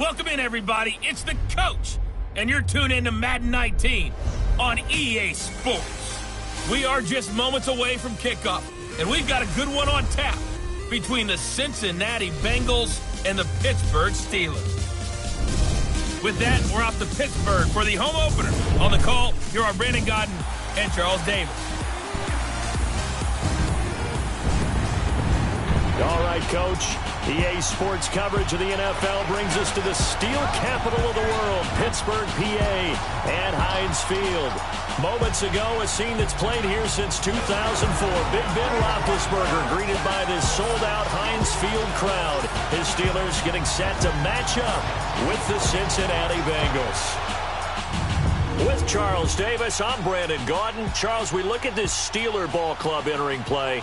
Welcome in, everybody. It's the coach, and you're tuned in to Madden 19 on EA Sports. We are just moments away from kickoff, and we've got a good one on tap between the Cincinnati Bengals and the Pittsburgh Steelers. With that, we're off to Pittsburgh for the home opener. On the call, here are Brandon Gaudin and Charles Davis. All right, Coach. EA Sports coverage of the NFL brings us to the steel capital of the world, Pittsburgh, PA, and Heinz Field. Moments ago, a scene that's played here since 2004. Big Ben Roethlisberger greeted by this sold-out Heinz Field crowd. His Steelers getting set to match up with the Cincinnati Bengals. With Charles Davis, I'm Brandon Gaudin. Charles, we look at this Steeler ball club entering play.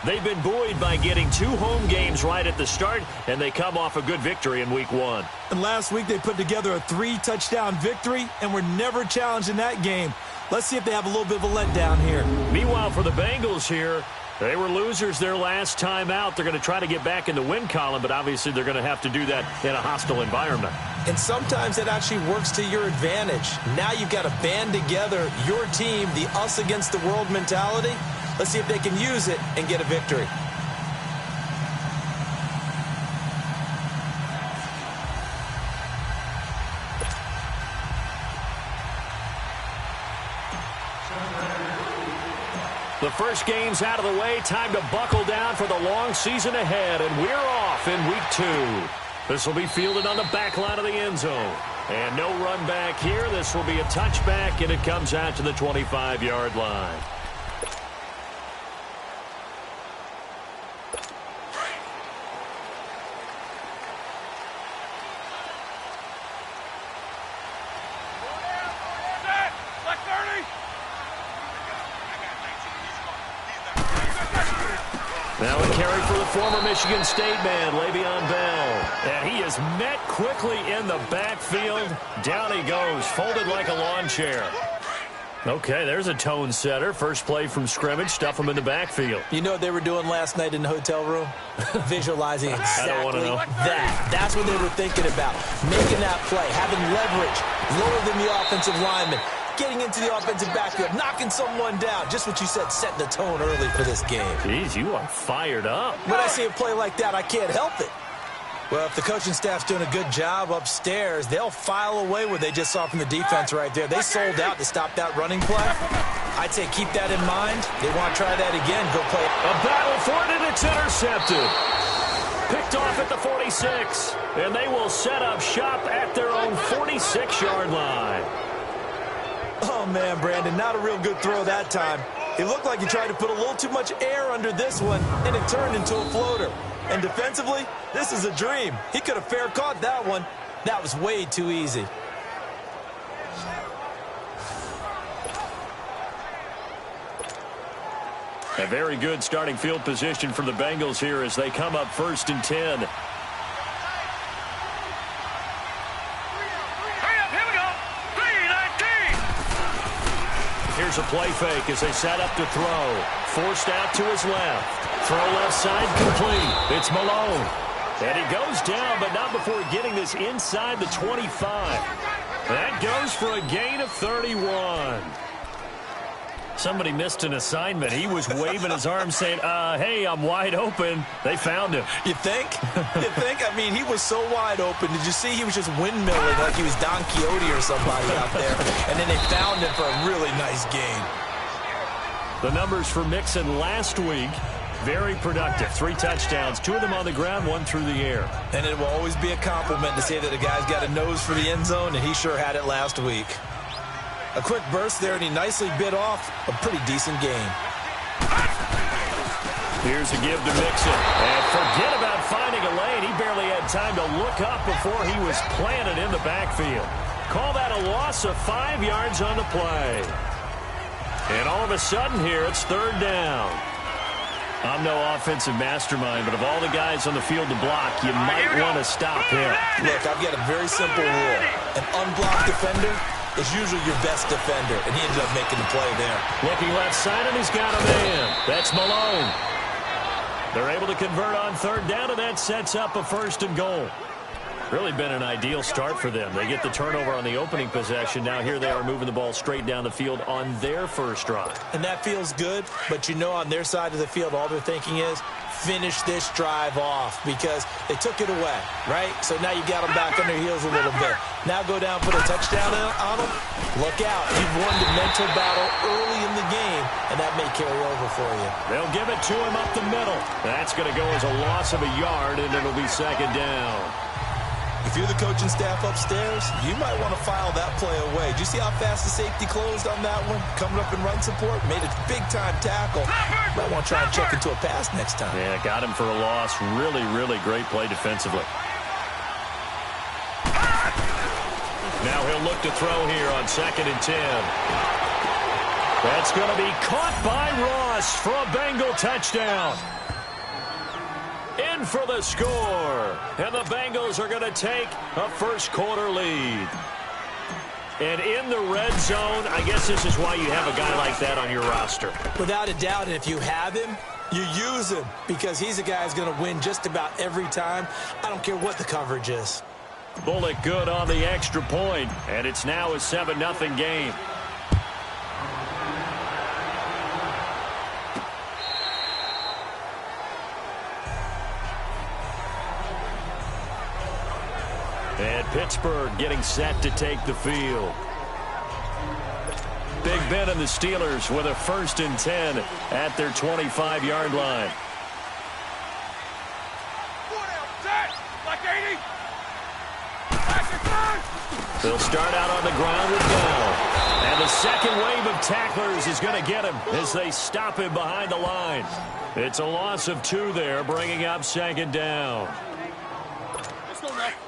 They've been buoyed by getting 2 home games right at the start, and they come off a good victory in Week 1. And last week they put together a 3-touchdown victory, and were never challenged in that game. Let's see if they have a little bit of a letdown here. Meanwhile, for the Bengals here, they were losers their last time out. They're going to try to get back in the win column, but obviously they're going to have to do that in a hostile environment. And sometimes it actually works to your advantage. Now you've got to band together your team, the us against the world mentality. Let's see if they can use it and get a victory. The first game's out of the way. Time to buckle down for the long season ahead, and we're off in Week 2. This will be fielded on the back line of the end zone. And no run back here. This will be a touchback, and it comes out to the 25-yard line. Now a carry for the former Michigan State man, Le'Veon Bell. And he is met quickly in the backfield. Down he goes, folded like a lawn chair. Okay, there's a tone setter. First play from scrimmage, stuff him in the backfield. You know what they were doing last night in the hotel room? Visualizing exactly that. That's what they were thinking about. Making that play, having leverage, lower than the offensive lineman. Getting into the offensive backfield, knocking someone down. Just what you said, setting the tone early for this game. Jeez, you are fired up. When I see a play like that, I can't help it. Well, if the coaching staff's doing a good job upstairs, they'll file away what they just saw from the defense right there. They sold out to stop that running play. I'd say keep that in mind. They want to try that again. Go play it. A battle for it, and it's intercepted. Picked off at the 46, and they will set up shop at their own 46-yard line. Oh, man, Brandon, not a real good throw that time. It looked like he tried to put a little too much air under this one, and it turned into a floater. And defensively, this is a dream. He could have fair caught that one. That was way too easy. A very good starting field position for the Bengals here as they come up 1st and 10. Here's a play fake as they set up to throw. Forced out to his left. Throw left side complete. It's Malone. And he goes down, but not before getting this inside the 25. That goes for a gain of 31. Somebody missed an assignment. He was waving his arms saying, hey, I'm wide open. They found him. You think? You think? I mean, he was so wide open. Did you see he was just windmilling like he was Don Quixote or somebody out there? And then they found him for a really nice gain. The numbers for Mixon last week, very productive. 3 touchdowns, 2 of them on the ground, 1 through the air. And it will always be a compliment to say that a guy's got a nose for the end zone, and he sure had it last week. A quick burst there, and he nicely bit off a pretty decent game. Here's a give to Mixon. And forget about finding a lane. He barely had time to look up before he was planted in the backfield. Call that a loss of 5 yards on the play. And all of a sudden here, it's 3rd down. I'm no offensive mastermind, but of all the guys on the field to block, you might want to stop him. Look, I've got a very simple rule. An unblocked defender is usually your best defender, and he ended up making the play there. Looking left side, and he's got a man. That's Malone. They're able to convert on 3rd down, and that sets up a 1st and goal. Really been an ideal start for them. They get the turnover on the opening possession. Now here they are moving the ball straight down the field on their first drive. And that feels good, but you know on their side of the field all they're thinking is finish this drive off because they took it away, right? So now you got them back on their heels a little bit. Now go down, put a touchdown on them. Look out. You've won the mental battle early in the game, and that may carry over for you. They'll give it to him up the middle. That's going to go as a loss of a yard, and it'll be second down. If you're the coaching staff upstairs, you might want to file that play away. Did you see how fast the safety closed on that one? Coming up in run support, made a big-time tackle. Might want to try and check into a pass next time. Yeah, got him for a loss. Really, really great play defensively. Now he'll look to throw here on 2nd and 10. That's going to be caught by Ross for a Bengal touchdown. In for the score. And the Bengals are going to take a first-quarter lead. And in the red zone, I guess this is why you have a guy like that on your roster. Without a doubt, and if you have him, you use him because he's a guy who's going to win just about every time. I don't care what the coverage is. Bullock good on the extra point, and it's now a 7-0 game. And Pittsburgh getting set to take the field. Big Ben and the Steelers with a 1st and 10 at their 25-yard line. They'll start out on the ground with Bell. And the second wave of tacklers is going to get him as they stop him behind the line. It's a loss of 2 there, bringing up 2nd down.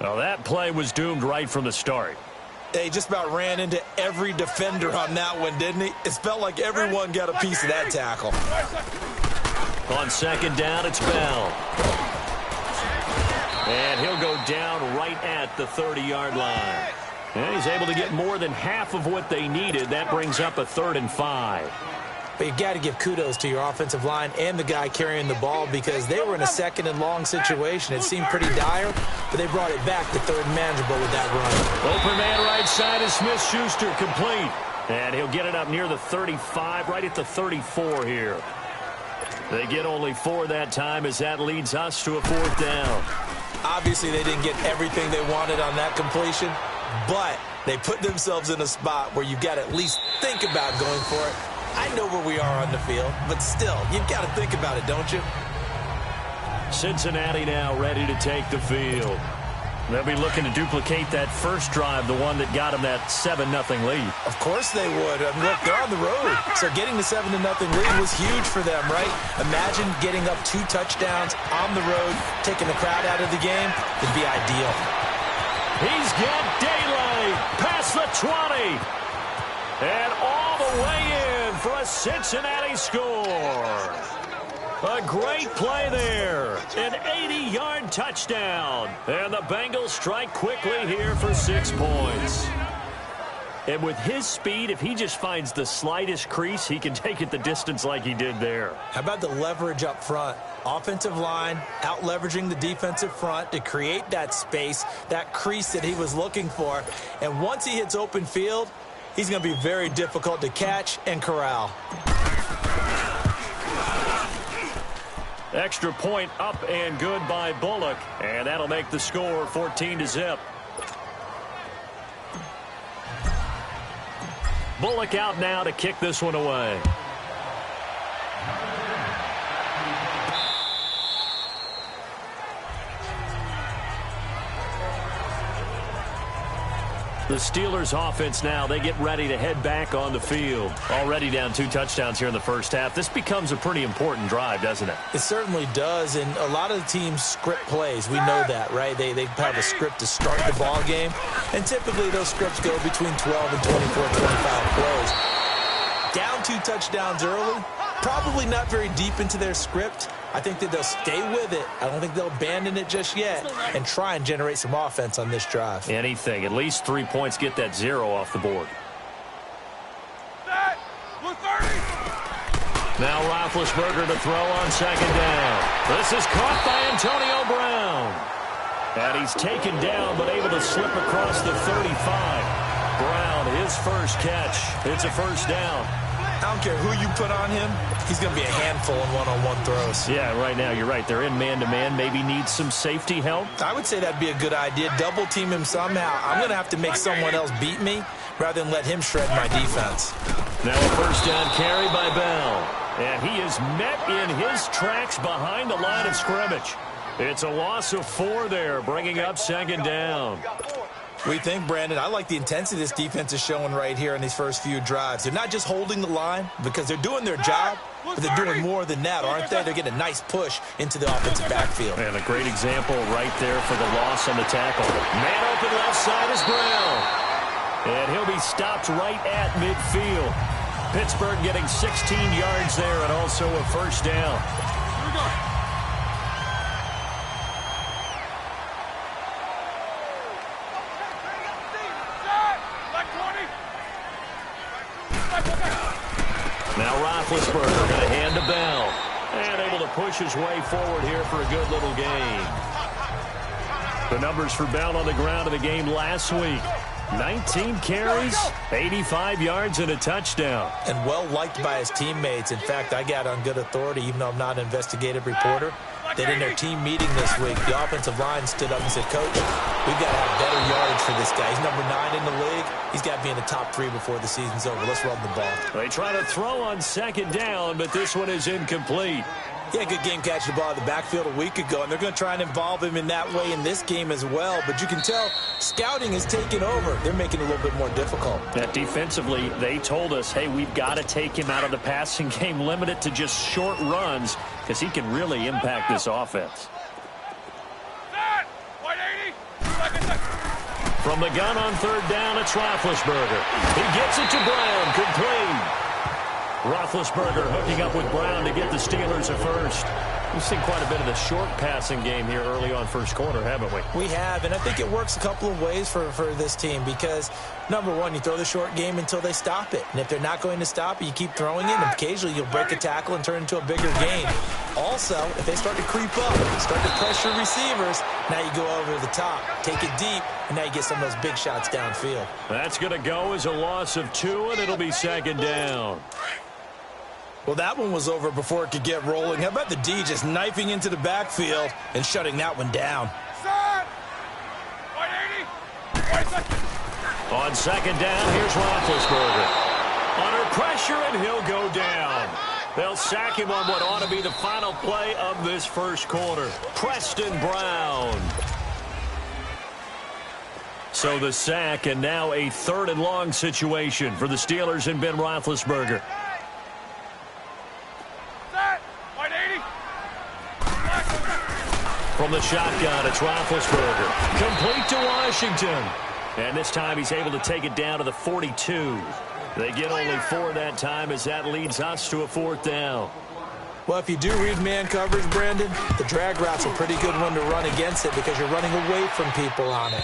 Well, that play was doomed right from the start. He just about ran into every defender on that one, didn't he? It felt like everyone got a piece of that tackle. On 2nd down, it's Bell. And he'll go down right at the 30-yard line. And he's able to get more than half of what they needed. That brings up a 3rd and 5. But you got to give kudos to your offensive line and the guy carrying the ball because they were in a 2nd and long situation. It seemed pretty dire, but they brought it back to 3rd and manageable with that run. Open man right side is Smith-Schuster, complete. And he'll get it up near the 35, right at the 34 here. They get only 4 that time as that leads us to a 4th down. Obviously, they didn't get everything they wanted on that completion, but they put themselves in a spot where you've got to at least think about going for it. I know where we are on the field, but still, you've got to think about it, don't you? Cincinnati now ready to take the field. They'll be looking to duplicate that first drive, the one that got them that 7-0 lead. Of course they would. I mean, look, they're on the road. So getting the 7-0 lead was huge for them, right? Imagine getting up 2 touchdowns on the road, taking the crowd out of the game. It'd be ideal. He's got daylight past the 20. And all the way in for a Cincinnati score. A great play there. An 80-yard touchdown. And the Bengals strike quickly here for 6 points. And with his speed, if he just finds the slightest crease, he can take it the distance like he did there. How about the leverage up front? Offensive line out-leveraging the defensive front to create that space, that crease that he was looking for. And once he hits open field, he's going to be very difficult to catch and corral. Extra point up and good by Bullock. And that'll make the score 14-0. Bullock out now to kick this one away. The Steelers offense now, they get ready to head back on the field. Already down 2 touchdowns here in the first half. This becomes a pretty important drive, doesn't it? It certainly does, and a lot of the teams script plays. We know that, right? They have a script to start the ball game, and typically those scripts go between 12 and 24, 25 plays. Down 2 touchdowns early, probably not very deep into their script. I think that they'll stay with it. I don't think they'll abandon it just yet and try and generate some offense on this drive. Anything. At least 3 points, get that 0 off the board. Now Roethlisberger to throw on 2nd down. This is caught by Antonio Brown. And he's taken down, but able to slip across the 35. Brown, his first catch. It's a first down. I don't care who you put on him. He's going to be a handful in one-on-one throws. Yeah, right now, you're right. They're in man-to-man. Maybe needs some safety help. I would say that'd be a good idea. Double team him somehow. I'm going to have to make someone else beat me rather than let him shred my defense. Now a first down carry by Bell. And he is met in his tracks behind the line of scrimmage. It's a loss of 4 there, bringing up second down. We think, Brandon, I like the intensity this defense is showing right here in these first few drives. They're not just holding the line because they're doing their job, but they're doing more than that, aren't they? They're getting a nice push into the offensive backfield. And a great example right there for the loss on the tackle. Man open left side is Brown. And he'll be stopped right at midfield. Pittsburgh getting 16 yards there and also a first down. Here we go. Now Roethlisberger going to hand to Bell. And able to push his way forward here for a good little gain. The numbers for Bell on the ground in the game last week. 19 carries, 85 yards, and a touchdown. And well-liked by his teammates. In fact, I got on good authority, even though I'm not an investigative reporter, that in their team meeting this week, the offensive line stood up and said, Coach, we've got to have better yardage for this guy. He's number 9 in the league. He's got to be in the top 3 before the season's over. Let's run the ball. They try to throw on second down, but this one is incomplete. Yeah, good game catching the ball in the backfield a week ago, and they're going to try and involve him in that way in this game as well. But you can tell scouting is taking over. They're making it a little bit more difficult. That defensively, they told us, hey, we've got to take him out of the passing game, limit it to just short runs, because he can really impact this offense. From the gun on third down, it's Roethlisberger. He gets it to Brown, complete. Roethlisberger hooking up with Brown to get the Steelers a first. We've seen quite a bit of the short passing game here early on first quarter, haven't we? We have, and I think it works a couple of ways for this team because, number one, you throw the short game until they stop it. And if they're not going to stop it, you keep throwing it, and occasionally you'll break a tackle and turn it into a bigger gain. Also, if they start to creep up, start to pressure receivers, now you go over the top, take it deep, and now you get some of those big shots downfield. That's going to go as a loss of 2, and it'll be second down. Well, that one was over before it could get rolling. How about the D just knifing into the backfield and shutting that one down? On second down, here's Roethlisberger. Under pressure, and he'll go down. They'll sack him on what ought to be the final play of this first quarter. Preston Brown. So the sack, and now a 3rd and long situation for the Steelers and Ben Roethlisberger. From the shotgun, it's Roethlisberger. Complete to Washington. And this time he's able to take it down to the 42. They get only 4 that time as that leads us to a 4th down. Well, if you do read man coverage, Brandon, the drag route's a pretty good one to run against it because you're running away from people on it.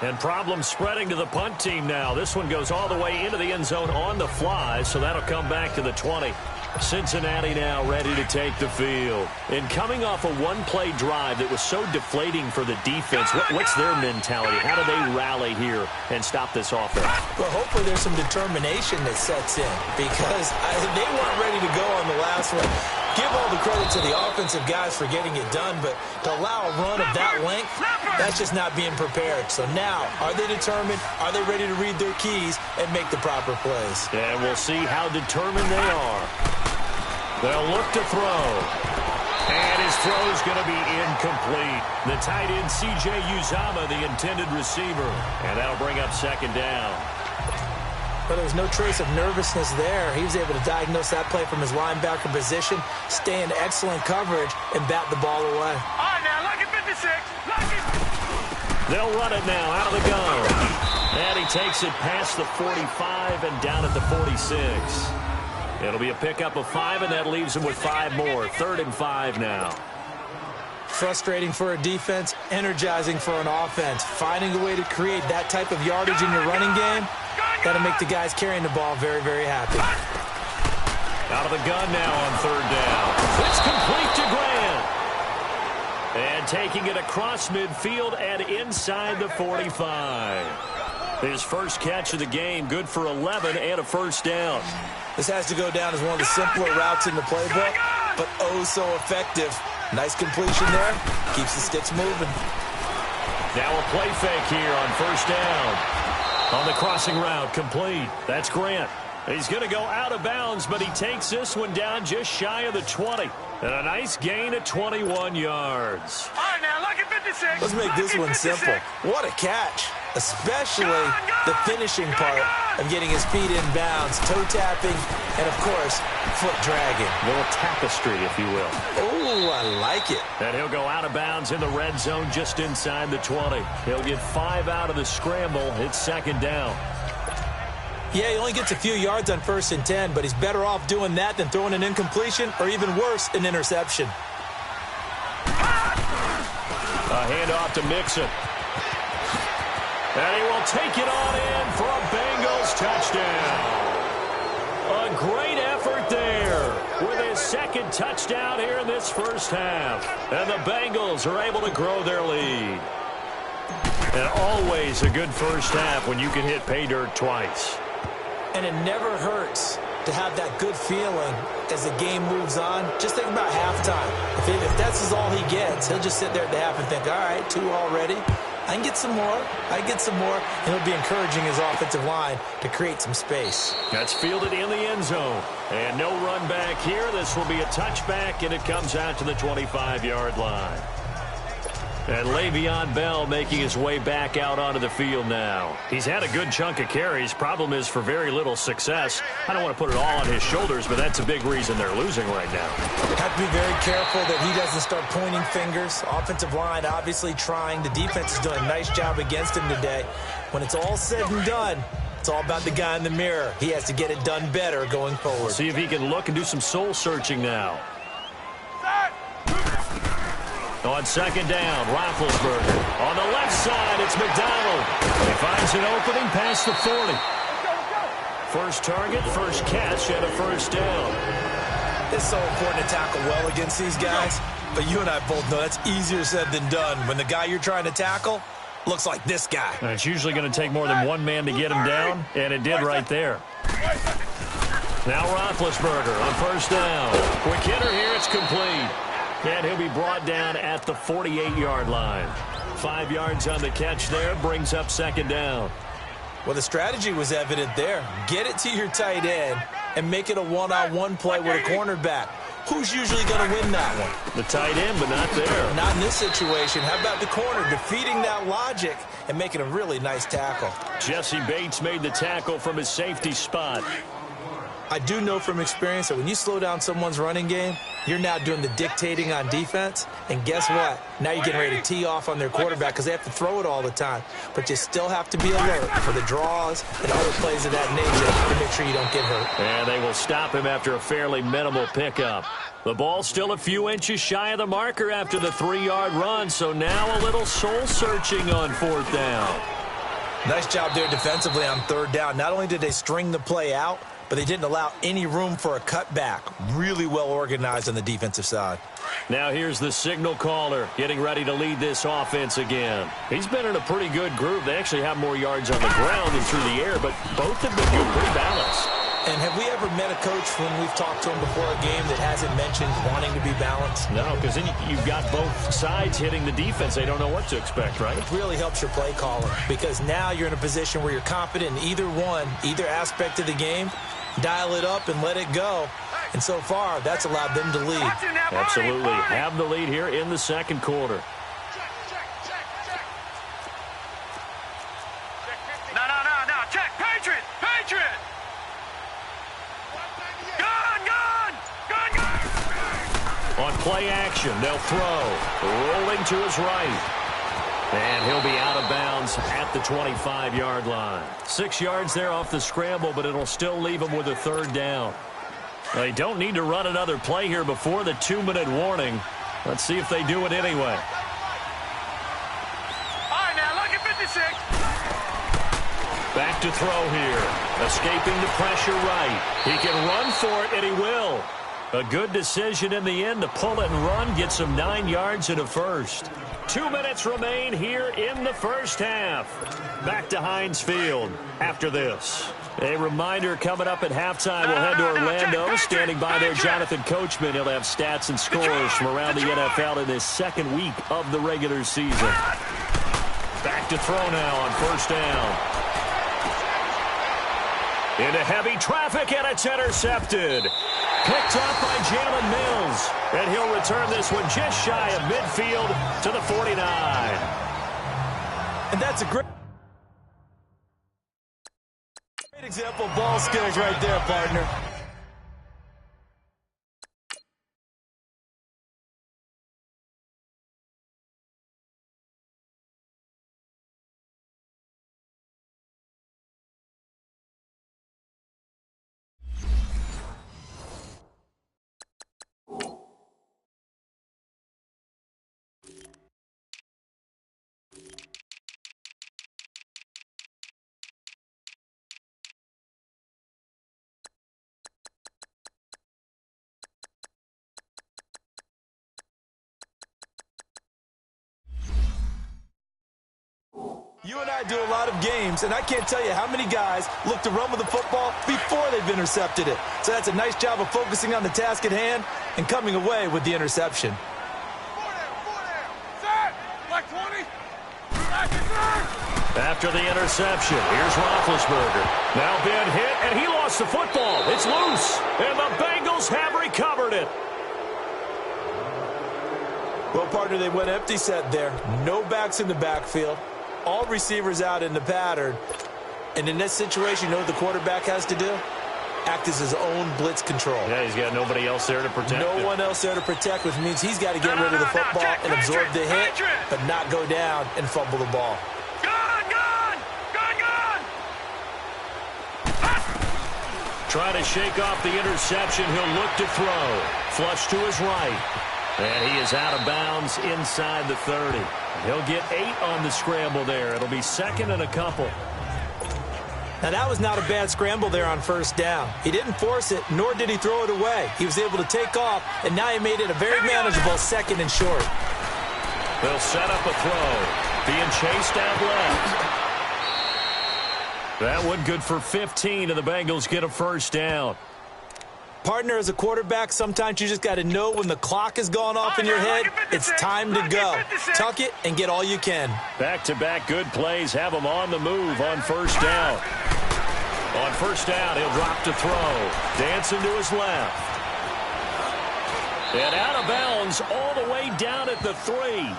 And problems spreading to the punt team now. This one goes all the way into the end zone on the fly, so that'll come back to the 20. Cincinnati now ready to take the field. And coming off a one-play drive that was so deflating for the defense, what's their mentality? How do they rally here and stop this offense? Well, hopefully there's some determination that sets in because they weren't ready to go on the last one. Give all the credit to the offensive guys for getting it done, but to allow a run of that length, that's just not being prepared. So now, are they determined? Are they ready to read their keys and make the proper plays? And we'll see how determined they are. They'll look to throw. And his throw is going to be incomplete. The tight end, C.J. Uzomah, the intended receiver. And that'll bring up second down. But there was no trace of nervousness there. He was able to diagnose that play from his linebacker position, stay in excellent coverage, and bat the ball away. All right, now, look at 56. Look at... They'll run it now out of the gun. And he takes it past the 45 and down at the 46. It'll be a pickup of 5, and that leaves him with 5 more. 3rd and 5 now. Frustrating for a defense, energizing for an offense. Finding a way to create that type of yardage in your running game, that'll make the guys carrying the ball very, very happy. Out of the gun now on 3rd down. It's complete to Grant. And taking it across midfield and inside the 45. His first catch of the game, good for 11 and a first down. This has to go down as one of the simpler routes in the playbook, but oh so effective. Nice completion there. Keeps the sticks moving. Now a play fake here on first down. On the crossing route, complete. That's Grant. He's going to go out of bounds, but he takes this one down just shy of the 20. And a nice gain at 21 yards. All right, now, lucky 56. Let's make this one simple. What a catch. Especially the finishing part of getting his feet in bounds, toe tapping, and, of course, foot dragging. A little tapestry, if you will. Oh, I like it. And he'll go out of bounds in the red zone just inside the 20. He'll get 5 out of the scramble. It's second down. Yeah, he only gets a few yards on 1st and 10, but he's better off doing that than throwing an incompletion or even worse, an interception. A handoff to Mixon. And he will take it on in for a Bengals touchdown. A great effort there with his second touchdown here in this first half. And the Bengals are able to grow their lead. And always a good first half when you can hit pay dirt twice. And it never hurts to have that good feeling as the game moves on. Just think about halftime. If that's all he gets, he'll just sit there at the half and think, all right, 2 already. I can get some more. I can get some more. And he'll be encouraging his offensive line to create some space. That's fielded in the end zone. And no run back here. This will be a touchback, and it comes out to the 25-yard line. And Le'Veon Bell making his way back out onto the field now. He's had a good chunk of carries. Problem is for very little success. I don't want to put it all on his shoulders, but that's a big reason they're losing right now. Have to be very careful that he doesn't start pointing fingers. Offensive line obviously trying. The defense is doing a nice job against him today. When it's all said and done, it's all about the guy in the mirror. He has to get it done better going forward. See if he can look and do some soul searching now. On second down, Roethlisberger. On the left side, it's McDonald. He finds an opening past the 40. First target, first catch, and a first down. It's so important to tackle well against these guys. But you and I both know that's easier said than done. When the guy you're trying to tackle looks like this guy. And it's usually going to take more than one man to get him down, and it did right there. Now Roethlisberger on first down. Quick hitter here, it's complete. And he'll be brought down at the 48-yard line. 5 yards on the catch there, brings up second down. Well, the strategy was evident there. Get it to your tight end and make it a one-on-one play with a cornerback. Who's usually going to win that one? The tight end, but not there. Not in this situation. How about the corner defeating that logic and making a really nice tackle? Jesse Bates made the tackle from his safety spot. I do know from experience that when you slow down someone's running game, you're now doing the dictating on defense. And guess what? Now you're getting ready to tee off on their quarterback because they have to throw it all the time. But you still have to be alert for the draws and other plays of that nature to make sure you don't get hurt. And they will stop him after a fairly minimal pickup. The ball still a few inches shy of the marker after the 3-yard run. So now a little soul-searching on fourth down. Nice job there defensively on third down. Not only did they string the play out, but they didn't allow any room for a cutback. Really well organized on the defensive side. Now here's the signal caller getting ready to lead this offense again. He's been in a pretty good group. They actually have more yards on the ground than through the air, but both have been good, pretty balanced. And have we ever met a coach when we've talked to him before a game that hasn't mentioned wanting to be balanced? No, because then you've got both sides hitting the defense. They don't know what to expect, right? It really helps your play caller because now you're in a position where you're confident in either one, either aspect of the game. Dial it up and let it go. And so far, that's allowed them to lead. Absolutely. Have the lead here in the second quarter. No. Check. Patriot. Gun. On play action, they'll throw. Rolling to his right. And he'll be out of bounds at the 25-yard line. 6 yards there off the scramble, but it'll still leave him with a third down. They don't need to run another play here before the 2-minute warning. Let's see if they do it anyway. All right, now, lucky 56. Back to throw here. Escaping the pressure right. He can run for it, and he will. A good decision in the end to pull it and run, get some 9 yards and a first. 2 minutes remain here in the first half. Back to Heinz Field after this. A reminder coming up at halftime, we'll head to Orlando. Standing by there, Jonathan Coachman. He'll have stats and scores from around the NFL in this second week of the regular season. Back to throw now on first down. Into heavy traffic, and it's intercepted. Picked up by Jalen Mills. And he'll return this one just shy of midfield to the 49. And that's a great example of ball skills right there, partner. You and I do a lot of games, and I can't tell you how many guys look to run with the football before they've intercepted it. So that's a nice job of focusing on the task at hand and coming away with the interception. After the interception, here's Roethlisberger. Now Ben hit, and he lost the football. It's loose, and the Bengals have recovered it. Well, partner, they went empty set there. No backs in the backfield. All receivers out in the pattern. And in this situation, you know what the quarterback has to do? Act as his own blitz control. Yeah, he's got nobody else there to protect. No one else there to protect, which means he's got to get rid of the football and absorb the hit, but not go down and fumble the ball. Trying to shake off the interception. He'll look to throw. Flush to his right. And he is out of bounds inside the 30. He'll get 8 on the scramble there. It'll be second and a couple. Now, that was not a bad scramble there on first down. He didn't force it, nor did he throw it away. He was able to take off, and now he made it a very manageable second and short. They'll set up a throw. Being chased out left. That one good for 15, and the Bengals get a first down. Partner, as a quarterback, sometimes you just got to know when the clock has gone off in your head, it's time to go. Tuck it and get all you can. Back-to-back good plays have him on the move on first down. On first down, he'll drop to throw. Dancing to his left. And out of bounds all the way down at the 3.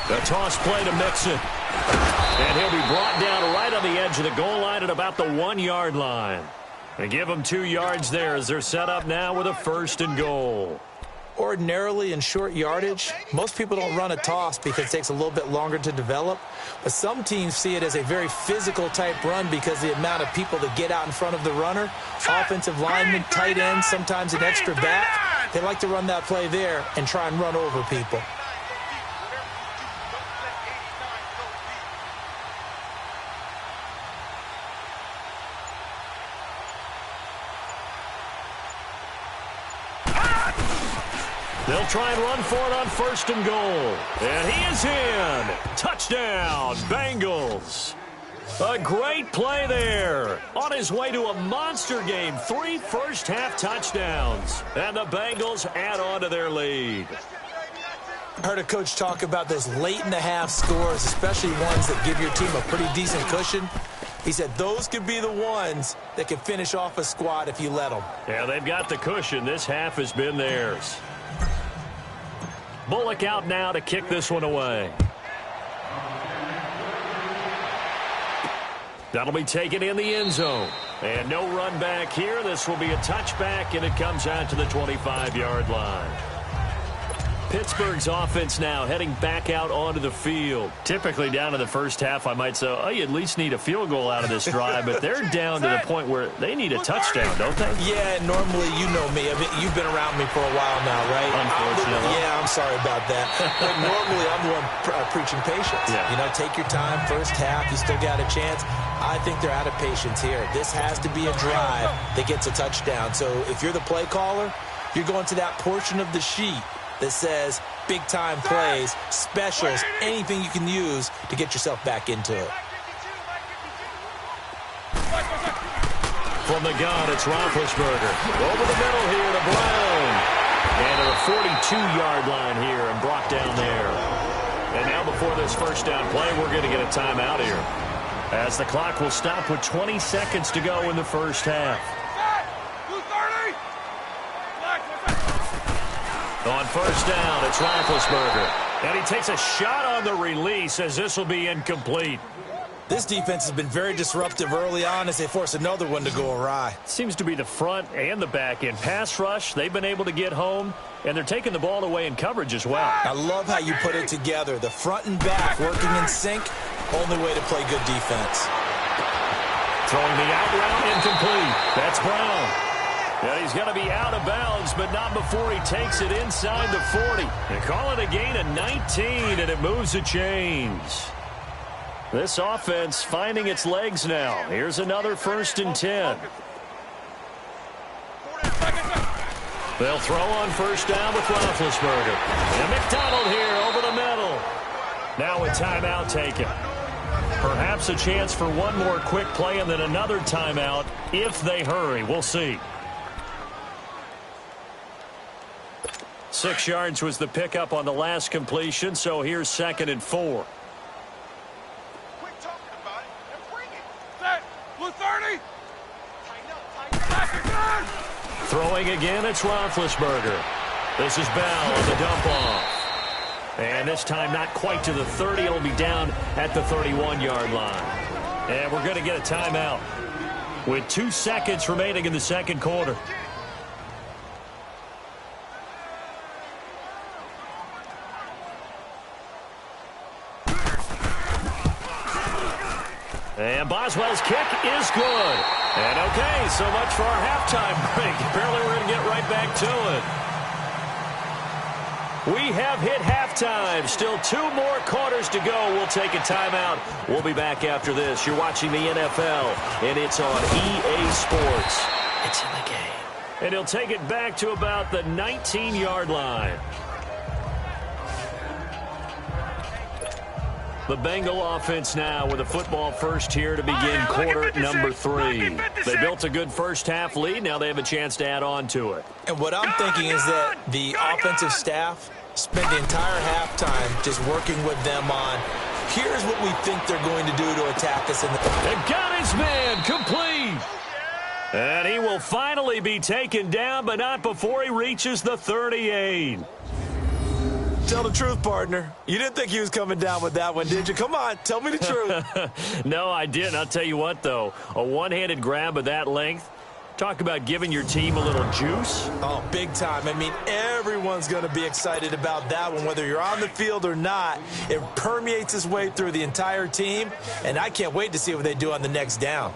The toss play to Mixon. And he'll be brought down right on the edge of the goal line at about the 1-yard line. And give them 2 yards there as they're set up now with a first and goal. Ordinarily in short yardage, most people don't run a toss because it takes a little bit longer to develop. But some teams see it as a very physical type run because the amount of people that get out in front of the runner, offensive linemen, tight ends, sometimes an extra back, they like to run that play there and try and run over people. They'll try and run for it on first and goal. And he is in. Touchdown, Bengals. A great play there. On his way to a monster game. 3 first-half touchdowns. And the Bengals add on to their lead. I heard a coach talk about those late-in-the-half scores, especially ones that give your team a pretty decent cushion. He said those could be the ones that can finish off a squad if you let them. Yeah, they've got the cushion. This half has been theirs. Bullock out now to kick this one away. That'll be taken in the end zone. And no run back here. This will be a touchback, and it comes out to the 25-yard line. Pittsburgh's offense now heading back out onto the field. Typically down to the first half, I might say, oh, you at least need a field goal out of this drive, but they're down to the point where they need a touchdown, don't they? Yeah, normally, you know me. I mean, you've been around me for a while now, right? Unfortunately. I'm sorry about that. But normally, I'm the one preaching patience. Yeah. You know, take your time, first half, you still got a chance. I think they're out of patience here. This has to be a drive that gets a touchdown. So if you're the play caller, you're going to that portion of the sheet that says big-time plays, specials, anything you can use to get yourself back into it. From the gun, it's Roethlisberger. Over the middle here to Brown. And to the 42-yard line here and brought down there. And now before this first down play, we're going to get a timeout here, as the clock will stop with 20 seconds to go in the first half. On first down, it's Roethlisberger. And he takes a shot on the release as this will be incomplete. This defense has been very disruptive early on as they force another one to go awry. Seems to be the front and the back end. Pass rush, they've been able to get home, and they're taking the ball away in coverage as well. I love how you put it together. The front and back working in sync, only way to play good defense. Throwing the out route, incomplete. That's Brown. And he's going to be out of bounds, but not before he takes it inside the 40. They call it a gain of 19, and it moves the chains. This offense finding its legs now. Here's another 1st and 10. They'll throw on first down with Roethlisberger. And McDonald here over the middle. Now a timeout taken. Perhaps a chance for one more quick play and then another timeout if they hurry. We'll see. 6 yards was the pickup on the last completion, so here's 2nd and 4. Throwing again, it's Roethlisberger. This is Bell on the dump off. And this time not quite to the 30. It'll be down at the 31-yard line. And we're going to get a timeout with 2 seconds remaining in the second quarter. And Boswell's kick is good. And okay, so much for our halftime break. Apparently we're going to get right back to it. We have hit halftime. Still 2 more quarters to go. We'll take a timeout. We'll be back after this. You're watching the NFL, and it's on EA Sports. It's in the game. And he'll take it back to about the 19-yard line. The Bengal offense now with a football first here to begin quarter number 3. They built a good first half lead. Now they have a chance to add on to it. And what I'm thinking is that the offensive staff spent the entire halftime just working with them on, here's what we think they're going to do to attack us in the... And got his man complete. And he will finally be taken down, but not before he reaches the 38. Tell the truth, partner. You didn't think he was coming down with that one, did you? Come on, tell me the truth. No, I didn't. I'll tell you what, though. A one-handed grab of that length. Talk about giving your team a little juice. Oh, big time. I mean, everyone's going to be excited about that one, whether you're on the field or not. It permeates its way through the entire team, and I can't wait to see what they do on the next down.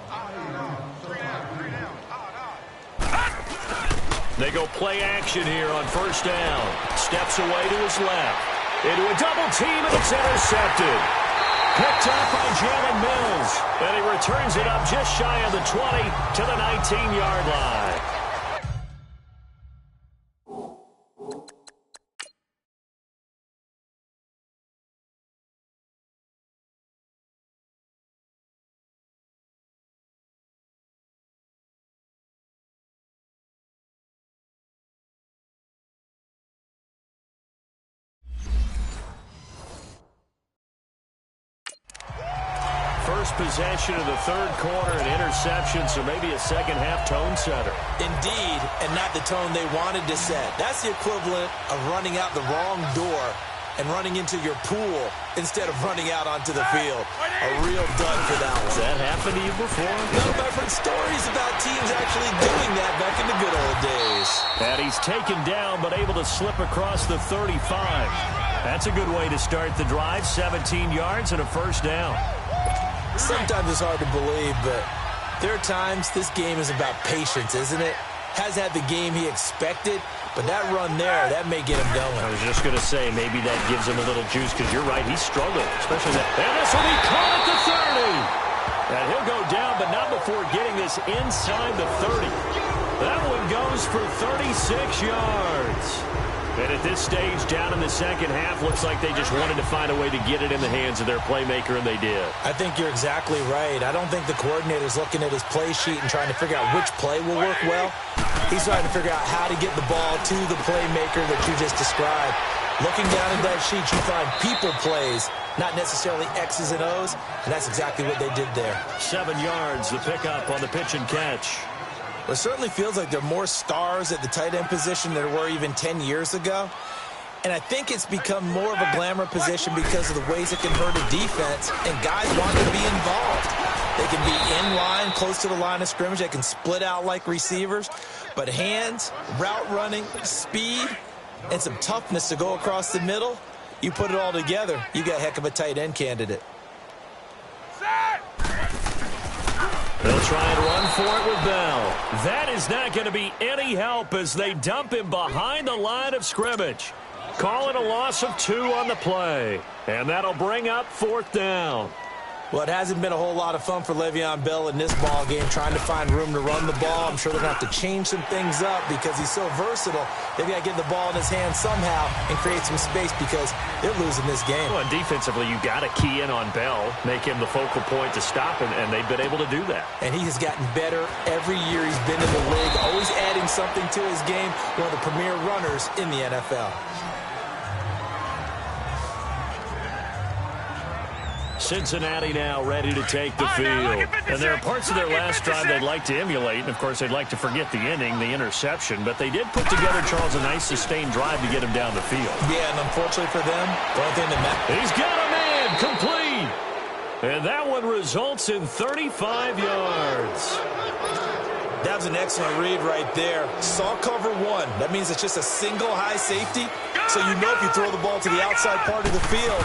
They go play action here on first down. Steps away to his left. Into a double team, and it's intercepted. Picked up by Jalen Mills. And he returns it up just shy of the 20 to the 19-yard line. First possession of the third quarter, an interception, so maybe a second-half tone setter. Indeed, and not the tone they wanted to set. That's the equivalent of running out the wrong door and running into your pool instead of running out onto the field. A real dud for that one. Has that happened to you before? No, I've heard stories about teams actually doing that back in the good old days. And he's taken down but able to slip across the 35. That's a good way to start the drive. 17 yards and a first down. Sometimes it's hard to believe, but there are times this game is about patience, isn't it? Has had the game he expected, but that run there, that may get him going. I was just going to say, maybe that gives him a little juice, because you're right, he struggled, especially that. And this will be caught at the 30. And he'll go down, but not before getting this inside the 30. That one goes for 36 yards. And at this stage, down in the second half, looks like they just wanted to find a way to get it in the hands of their playmaker, and they did. I think you're exactly right. I don't think the coordinator's looking at his play sheet and trying to figure out which play will work well. He's trying to figure out how to get the ball to the playmaker that you just described. Looking down at that sheet, you find people plays, not necessarily X's and O's, and that's exactly what they did there. 7 yards, the pickup on the pitch and catch. It certainly feels like there are more stars at the tight end position than there were even 10 years ago. And I think it's become more of a glamour position because of the ways it can hurt a defense, and guys want to be involved. They can be in line, close to the line of scrimmage. They can split out like receivers. But hands, route running, speed, and some toughness to go across the middle, you put it all together, you got a heck of a tight end candidate. They'll try and run for it with Bell. That is not going to be any help as they dump him behind the line of scrimmage. Calling a loss of 2 on the play. And that'll bring up 4th down. Well, it hasn't been a whole lot of fun for Le'Veon Bell in this ball game, trying to find room to run the ball. I'm sure they're going to have to change some things up because he's so versatile. They've got to get the ball in his hands somehow and create some space because they're losing this game. Well, and defensively, you got to key in on Bell, make him the focal point to stop him, and they've been able to do that. And he has gotten better every year he's been in the league, always adding something to his game, one of the premier runners in the NFL. Cincinnati now ready to take the field. And there are parts of their last drive they'd like to emulate. And, of course, they'd like to forget the inning, the interception. But they did put together, Charles, a nice sustained drive to get him down the field. Yeah, and unfortunately for them, the only thing that matters. He's got a man complete. And that one results in 35 yards. That was an excellent read right there. Saw cover 1. That means it's just a single high safety. So you know if you throw the ball to the outside part of the field,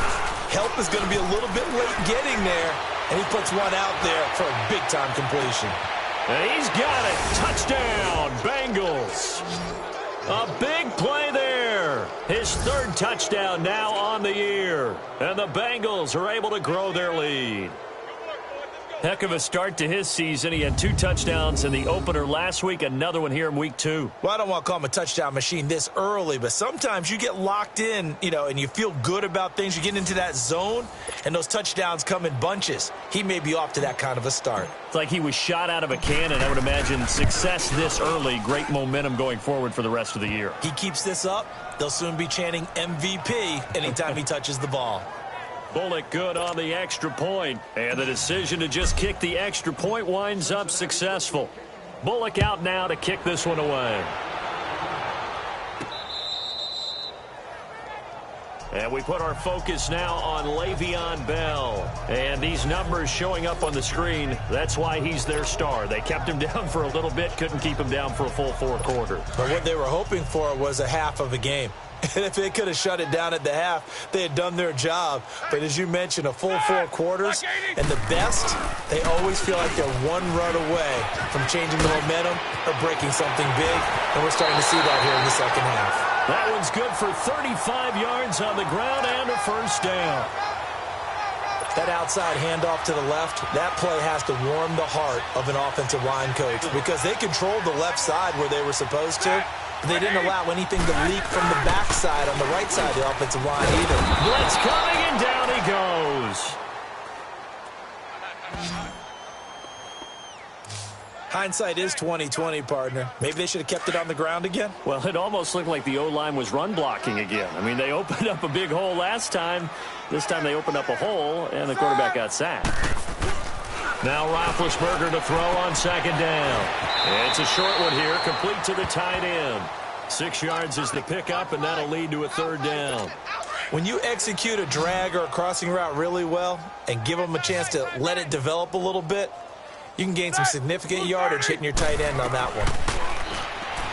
help is going to be a little bit late getting there. And he puts one out there for a big-time completion. And he's got it. Touchdown, Bengals. A big play there. His 3rd touchdown now on the year. And the Bengals are able to grow their lead. Heck of a start to his season. He had 2 touchdowns in the opener last week, another one here in week 2. Well, I don't want to call him a touchdown machine this early, but sometimes you get locked in, and you feel good about things. You get into that zone, and those touchdowns come in bunches. He may be off to that kind of a start. It's like he was shot out of a cannon. I would imagine success this early, great momentum going forward for the rest of the year. He keeps this up, they'll soon be chanting MVP anytime he touches the ball. Bullock good on the extra point, and the decision to just kick the extra point winds up successful. Bullock out now to kick this one away. And we put our focus now on Le'Veon Bell. And these numbers showing up on the screen, that's why he's their star. They kept him down for a little bit, couldn't keep him down for a full 4 quarters. But what they were hoping for was a half of a game. And if they could have shut it down at the half, they had done their job. But as you mentioned, a full 4 quarters, and the best, they always feel like they're one run away from changing the momentum or breaking something big. And we're starting to see that here in the second half. That one's good for 35 yards on the ground and a first down. That outside handoff to the left, that play has to warm the heart of an offensive line coach because they controlled the left side where they were supposed to. They didn't allow anything to leak from the backside on the right side of the offensive line either. Blitz coming, and down he goes. Hindsight is 20/20, partner. Maybe they should have kept it on the ground again. Well, it almost looked like the O-line was run blocking again. I mean, they opened up a big hole last time. This time they opened up a hole, and the quarterback got sacked. Now Roethlisberger to throw on second down. It's a short one here, complete to the tight end. 6 yards is the pickup, and that'll lead to a third down. When you execute a drag or a crossing route really well and give them a chance to let it develop a little bit, you can gain some significant yardage hitting your tight end on that one.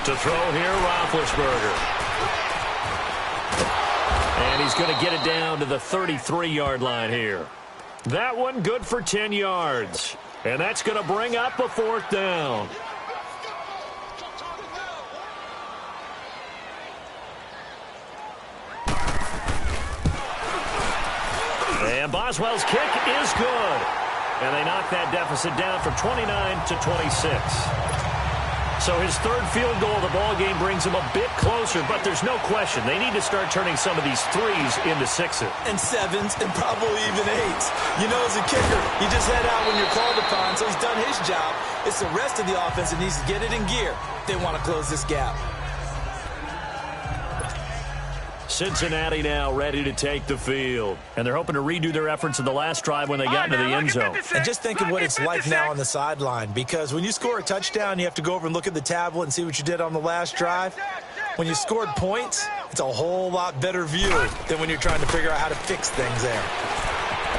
To throw here, Roethlisberger. And he's going to get it down to the 33-yard line here. That one good for 10 yards. And that's going to bring up a 4th down. And Boswell's kick is good. And they knock that deficit down from 29 to 26. So his 3rd field goal of the ball game brings him a bit closer, but there's no question they need to start turning some of these 3s into 6s. And 7s and probably even 8s. You know, as a kicker, you just head out when you're called upon, so he's done his job. It's the rest of the offense that needs to get it in gear. They want to close this gap. Cincinnati now ready to take the field. And they're hoping to redo their efforts in the last drive when they got into the end zone. And just think of what it's like now on the sideline, because when you score a touchdown, you have to go over and look at the tablet and see what you did on the last drive. When you scored points, it's a whole lot better view than when you're trying to figure out how to fix things there.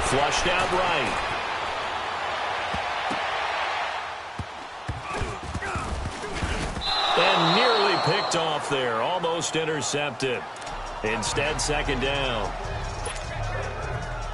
Flushed out right. And nearly picked off there. Almost intercepted. Instead, 2nd down.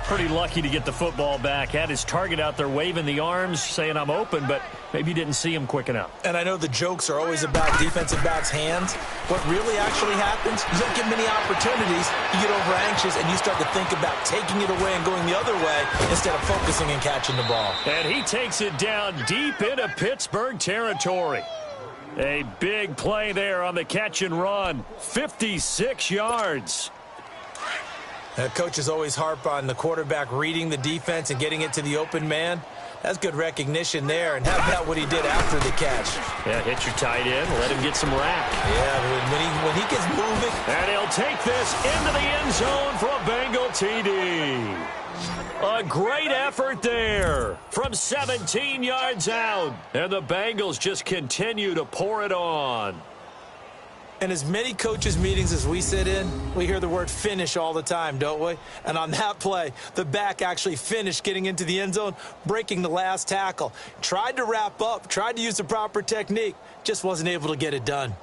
Pretty lucky to get the football back. Had his target out there waving the arms, saying I'm open, but maybe didn't see him quick enough. And I know the jokes are always about defensive backs' hands. What really actually happens, you don't get many opportunities. You get over anxious, and you start to think about taking it away and going the other way instead of focusing and catching the ball. And he takes it down deep into Pittsburgh territory. A big play there on the catch and run. 56 yards. Coaches always harp on the quarterback reading the defense and getting it to the open man. That's good recognition there. And how about what he did after the catch? Yeah, hit your tight end. Let him get some rap. Yeah, when he gets moving. And he'll take this into the end zone for a Bengal TD. A great effort there from 17 yards out. And the Bengals just continue to pour it on. And as many coaches' meetings as we sit in, we hear the word finish all the time, don't we? And on that play, the back actually finished getting into the end zone, breaking the last tackle. Tried to wrap up, tried to use the proper technique, just wasn't able to get it done.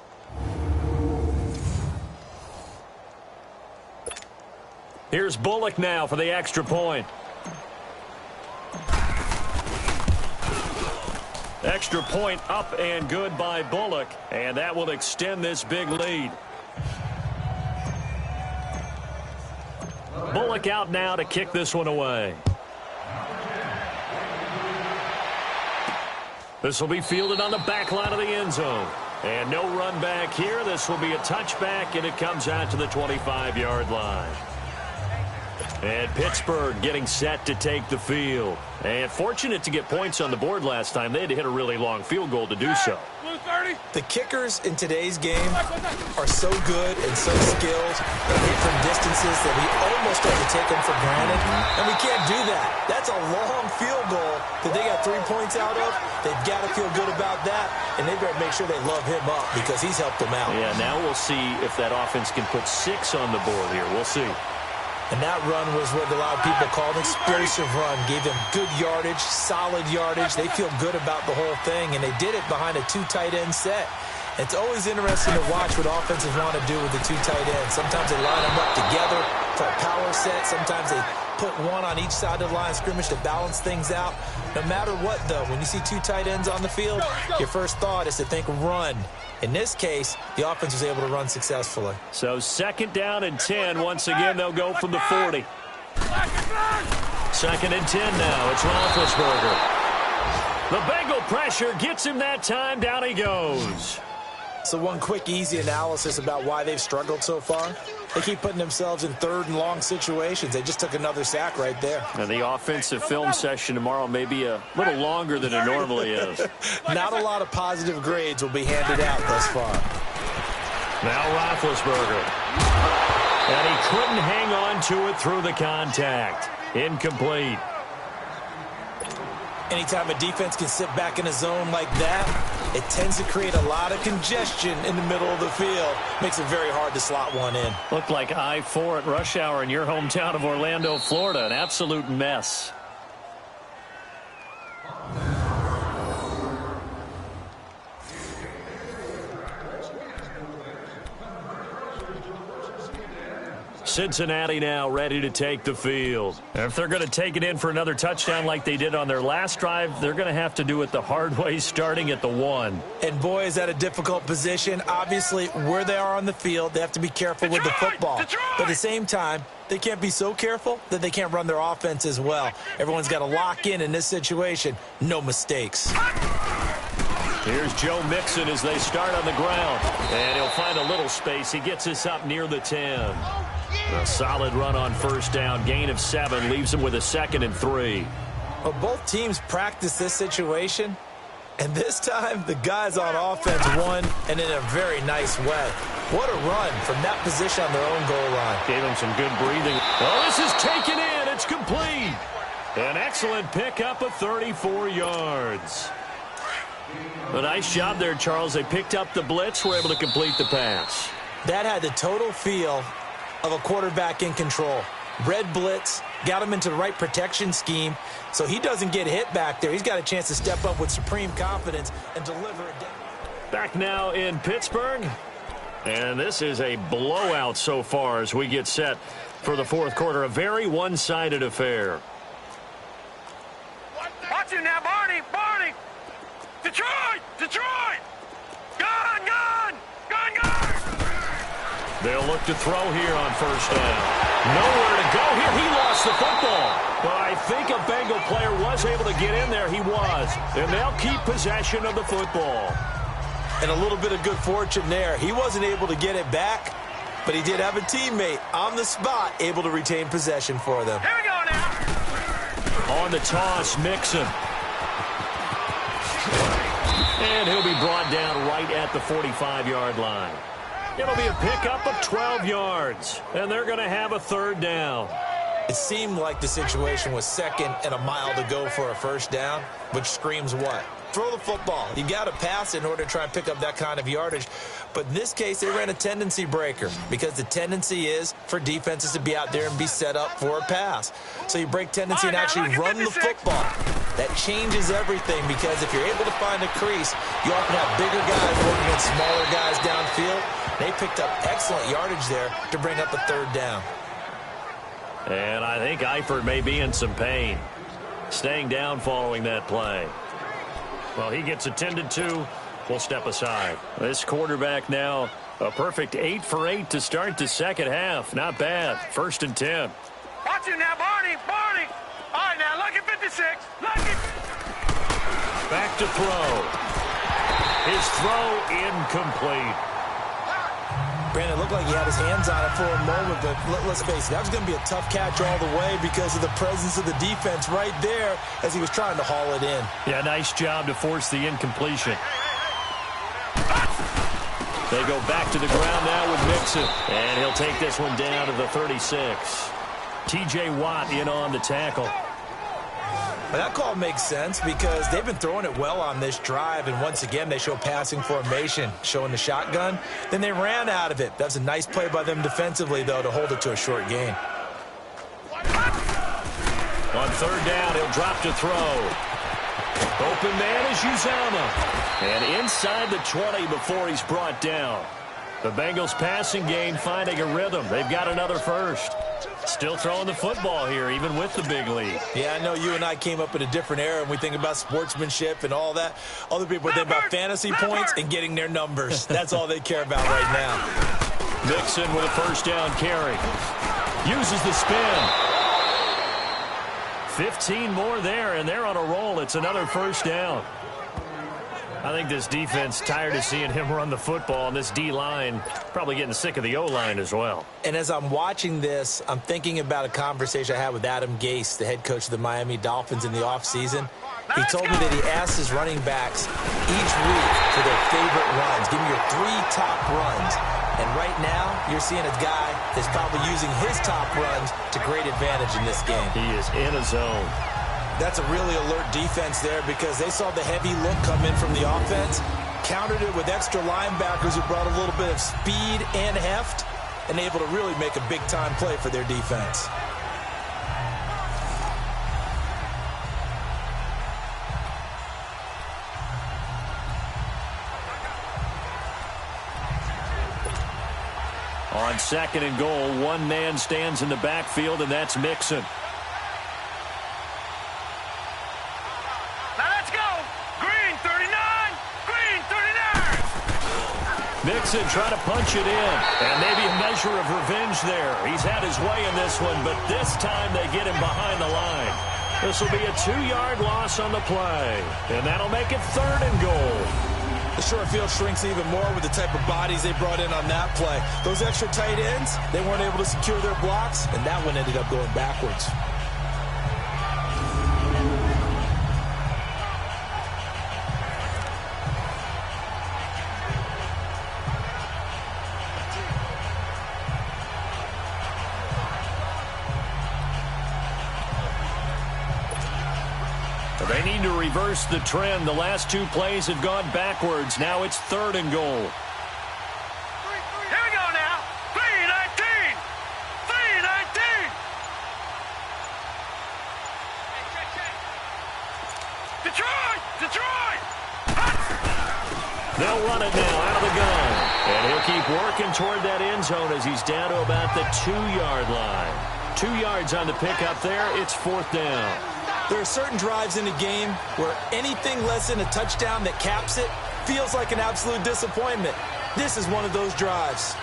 Here's Bullock now for the extra point. Extra point up and good by Bullock, and that will extend this big lead. Bullock out now to kick this one away. This will be fielded on the back line of the end zone. And no run back here. This will be a touchback, and it comes out to the 25-yard line. And Pittsburgh getting set to take the field. And fortunate to get points on the board last time. They had to hit a really long field goal to do so. The kickers in today's game are so good and so skilled. They hit from distances that we almost have to take them for granted. And we can't do that. That's a long field goal that they got 3 points out of. They've got to feel good about that. And they better make sure they love him up because he's helped them out. Yeah, now we'll see if that offense can put 6 on the board here. We'll see. And that run was what a lot of people call an explosive run. Gave them good yardage, solid yardage. They feel good about the whole thing, and they did it behind a 2 tight end set. It's always interesting to watch what offenses want to do with the 2 tight ends. Sometimes they line them up together for a power set. Sometimes they put one on each side of the line of scrimmage to balance things out. No matter what, though, when you see 2 tight ends on the field, your first thought is to think run. In this case, the offense was able to run successfully. So 2nd down and 10. Once again, they'll go from the 40. 2nd and 10 now. It's Roethlisberger. The Bengal pressure gets him that time. Down he goes. So one quick, easy analysis about why they've struggled so far. They keep putting themselves in 3rd and long situations. They just took another sack right there. And the offensive film session tomorrow may be a little longer than it normally is. Not a lot of positive grades will be handed out thus far. Now Roethlisberger. And he couldn't hang on to it through the contact. Incomplete. Anytime a defense can sit back in a zone like that, it tends to create a lot of congestion in the middle of the field. Makes it very hard to slot one in. Looked like I-4 at rush hour in your hometown of Orlando, Florida. An absolute mess. Cincinnati now ready to take the field. If they're going to take it in for another touchdown like they did on their last drive, they're going to have to do it the hard way, starting at the 1. And boy, is that a difficult position. Obviously, where they are on the field, they have to be careful with the football. But at the same time, they can't be so careful that they can't run their offense as well. Everyone's got to lock in this situation. No mistakes. Here's Joe Mixon as they start on the ground. And he'll find a little space. He gets us up near the 10. A solid run on first down. Gain of 7 leaves him with a 2nd and 3. Well, both teams practice this situation. And this time, the guys on offense won, and in a very nice way. What a run from that position on their own goal line. Gave him some good breathing. Oh, this is taken in. It's complete. An excellent pickup of 34 yards. A nice job there, Charles. They picked up the blitz, were able to complete the pass. That had the total feel of a quarterback in control. Red blitz, got him into the right protection scheme, so he doesn't get hit back there. He's got a chance to step up with supreme confidence and deliver it down. Back now in Pittsburgh. And this is a blowout so far as we get set for the fourth quarter. A very one-sided affair. Watch him now, Barney! Barney! Detroit! Detroit! Gun! Gun! Gun! Gun! They'll look to throw here on first down. Nowhere to go here. He lost the football. But I think a Bengal player was able to get in there. He was. And they'll keep possession of the football. And a little bit of good fortune there. He wasn't able to get it back, but he did have a teammate on the spot able to retain possession for them. Here we go now. On the toss, Mixon. And he'll be brought down right at the 45-yard line. It'll be a pickup of 12 yards, and they're going to have a third down. It seemed like the situation was 2nd and a mile to go for a first down, which screams what? Throw the football. You got to pass in order to try and pick up that kind of yardage. But in this case, they ran a tendency breaker because the tendency is for defenses to be out there and be set up for a pass. So you break tendency and actually run the football. That changes everything because if you're able to find a crease, you often have bigger guys working against smaller guys downfield. They picked up excellent yardage there to bring up a third down. And I think Eifert may be in some pain. Staying down following that play. Well, he gets attended to. We'll step aside. This quarterback now a perfect 8 for 8 to start the second half. Not bad. 1st and 10. Watch him now, Barney. Barney. All right, now, look at 56. Look at... Back to throw. His throw incomplete. Brandon, it looked like he had his hands on it for a moment, but let's face it, that was going to be a tough catch all the way because of the presence of the defense right there as he was trying to haul it in. Yeah, nice job to force the incompletion. They go back to the ground now with Mixon, and he'll take this one down to the 36. T.J. Watt in on the tackle. Well, that call makes sense because they've been throwing it well on this drive, and once again, they show passing formation, showing the shotgun. Then they ran out of it. That's a nice play by them defensively, though, to hold it to a short gain. On third down, he'll drop to throw. Open man is Uzomah. And inside the 20 before he's brought down. The Bengals passing game finding a rhythm. They've got another first. Still throwing the football here, even with the big lead. Yeah, I know you and I came up in a different era, and we think about sportsmanship and all that. Other people think about fantasy points and getting their numbers. That's all they care about right now. Mixon with a first down carry. Uses the spin. 15 more there, and they're on a roll. It's another first down. I think this defense tired of seeing him run the football, and this D-line probably getting sick of the O-line as well. And as I'm watching this, I'm thinking about a conversation I had with Adam Gase, the head coach of the Miami Dolphins in the offseason. He told me that he asked his running backs each week for their favorite runs. Give me your 3 top runs. And right now, you're seeing a guy that's probably using his top runs to great advantage in this game. He is in a zone. That's a really alert defense there because they saw the heavy look come in from the offense, countered it with extra linebackers who brought a little bit of speed and heft, and able to really make a big-time play for their defense. On 2nd and goal, one man stands in the backfield, and that's Mixon. Now let's go. Green 39. Green 39. Mixon trying to punch it in, and maybe a measure of revenge there. He's had his way in this one, but this time they get him behind the line. This will be a 2-yard loss on the play, and that'll make it 3rd and goal. The short field shrinks even more with the type of bodies they brought in on that play. Those extra tight ends, they weren't able to secure their blocks, and that one ended up going backwards. They need to reverse the trend. The last 2 plays have gone backwards. Now it's 3rd and goal. Here we go now. 3-19. 3-19. Detroit! Detroit! They'll run it now out of the gun. And he'll keep working toward that end zone as he's down to about the 2-yard line. 2 yards on the pickup there. It's 4th down. There are certain drives in a game where anything less than a touchdown that caps it feels like an absolute disappointment. This is one of those drives.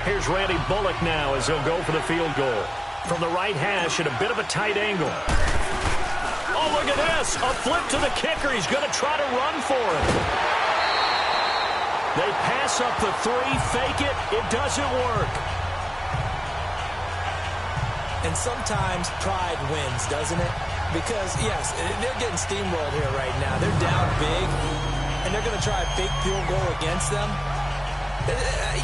Here's Randy Bullock now as he'll go for the field goal. From the right hash at a bit of a tight angle. Oh, look at this. A flip to the kicker. He's going to try to run for it. They pass up the 3, fake it. It doesn't work. And sometimes pride wins, doesn't it? Because, yes, they're getting steamrolled here right now. They're down big, and they're going to try a fake field goal against them.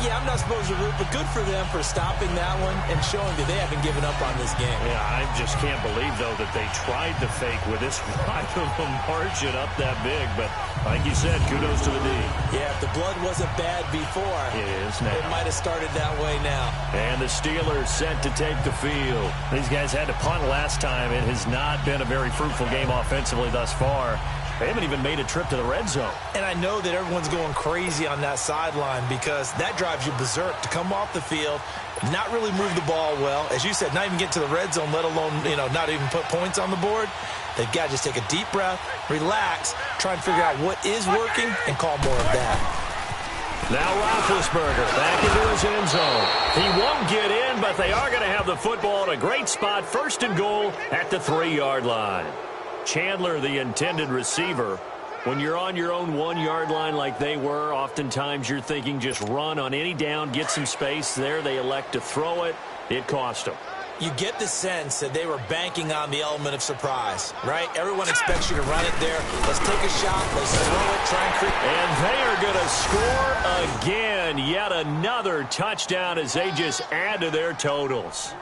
Yeah, I'm not supposed to root, but good for them for stopping that one and showing that they haven't given up on this game. Yeah, I just can't believe, though, that they tried to fake with this wide of a margin up that big. But like you said, kudos to the D. Yeah, if the blood wasn't bad before, it is now. It might have started that way now. And the Steelers set to take the field. These guys had to punt last time. It has not been a very fruitful game offensively thus far. They haven't even made a trip to the red zone. And I know that everyone's going crazy on that sideline because that drives you berserk to come off the field, not really move the ball well. As you said, not even get to the red zone, let alone, not even put points on the board. They've got to just take a deep breath, relax, try and figure out what is working, and call more of that. Now Roethlisberger back into his end zone. He won't get in, but they are going to have the football in a great spot. 1st and goal at the 3-yard line. Chandler, the intended receiver. When you're on your own 1-yard line like they were, oftentimes you're thinking just run on any down, get some space. There they elect to throw it. It cost them. You get the sense that they were banking on the element of surprise, right? Everyone expects you to run it there. Let's take a shot. Let's throw it, try and create. And they are going to score again. Yet another touchdown as they just add to their totals.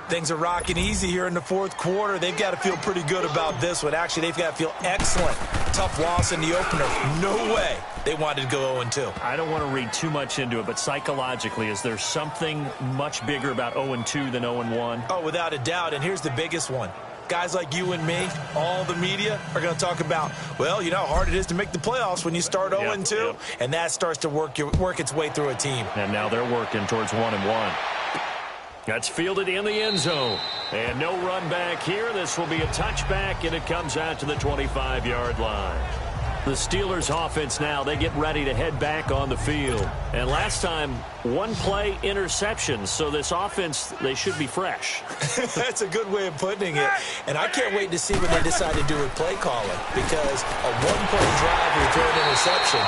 Things are rocking easy here in the 4th quarter. They've got to feel pretty good about this one. Actually, they've got to feel excellent. Tough loss in the opener. No way they wanted to go 0-2. I don't want to read too much into it, but psychologically, is there something much bigger about 0-2 than 0-1? Oh, without a doubt, and here's the biggest one. Guys like you and me, all the media, are going to talk about, well, you know how hard it is to make the playoffs when you start 0-2, and that starts to work its way through a team. And now they're working towards 1-1. That's fielded in the end zone. And no run back here. This will be a touchback, and it comes out to the 25-yard line. The Steelers offense now, they get ready to head back on the field. And last time, 1-play interceptions. So this offense, they should be fresh. That's a good way of putting it. And I can't wait to see what they decide to do with play calling. Because a 1-play drive where you throw an interception,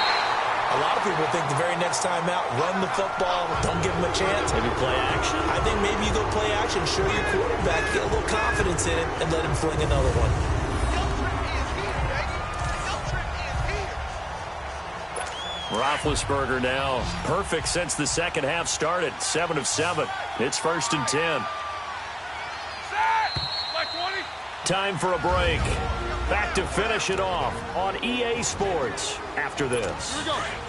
a lot of people think the very next time out, run the football, don't give them a chance. Maybe play action. I think maybe you go play action, show your quarterback, get a little confidence in it, and let him fling another one. Roethlisberger now perfect since the second half started. 7 of 7. It's 1st and 10. Time for a break. Back to finish it off on EA Sports after this.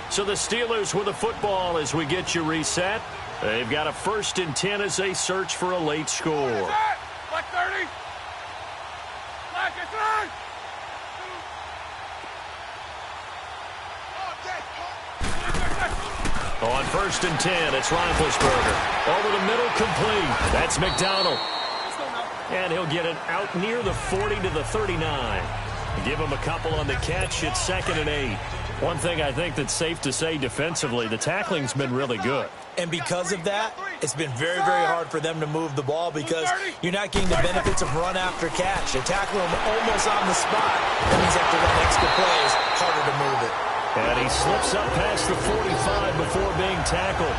So the Steelers with the football as we get you reset. They've got a 1st and 10 as they search for a late score. Black 30. Black at 3. On 1st and 10, it's Roethlisberger. Over the middle, complete. That's McDonald. And he'll get it out near the 40 to the 39. Give him a couple on the catch. It's 2nd and 8. One thing I think that's safe to say defensively, the tackling's been really good. And because of that, it's been very, very hard for them to move the ball because you're not getting the benefits of run after catch. They tackle him almost on the spot. That means they have to run extra plays, harder to move it. And he slips up past the 45 before being tackled.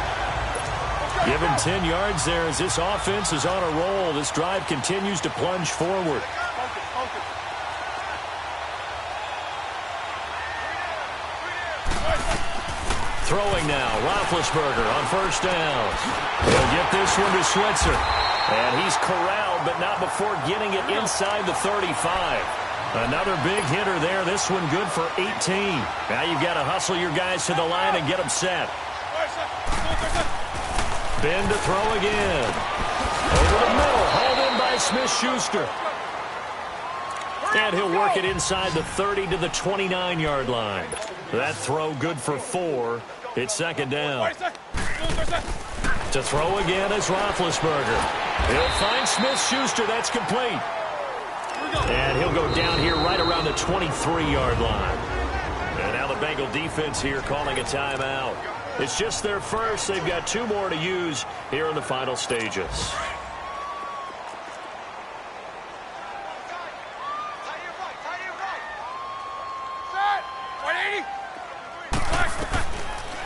Give him 10 yards there as this offense is on a roll. This drive continues to plunge forward. Throwing now, Roethlisberger on 1st down. He'll get this one to Switzer. And he's corralled, but not before getting it inside the 35. Another big hitter there. This one good for 18. Now you've got to hustle your guys to the line and get them set. Ben to throw again. Over the middle, hauled in by Smith-Schuster. And he'll work it inside the 30 to the 29-yard line. That throw good for 4. It's 2nd down. To throw again is Roethlisberger. He'll find Smith-Schuster. That's complete. And he'll go down here right around the 23-yard line. And now the Bengal defense here calling a timeout. It's just their first. They've got 2 more to use here in the final stages.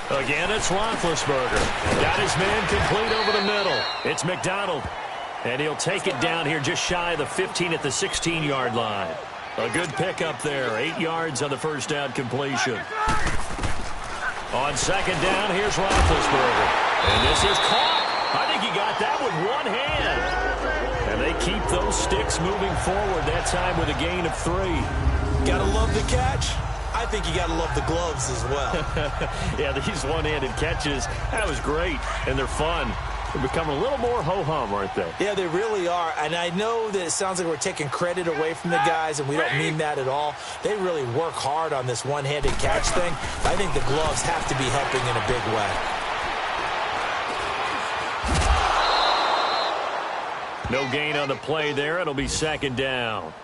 Again, it's Roethlisberger. Got his man complete over the middle. It's McDonald. And he'll take it down here just shy of the 15 at the 16-yard line. A good pickup there. 8 yards on the 1st down completion. On 2nd down, here's Roethlisberger. And this is caught. I think he got that with one hand. And they keep those sticks moving forward, that time with a gain of 3. Gotta love the catch. I think you got to love the gloves as well. Yeah, these one-handed catches, that was great, and they're fun. They're becoming a little more ho-hum, aren't they? Yeah, they really are. And I know that it sounds like we're taking credit away from the guys, and we don't mean that at all. They really work hard on this one-handed catch thing. I think the gloves have to be helping in a big way. No gain on the play there. It'll be 2nd down.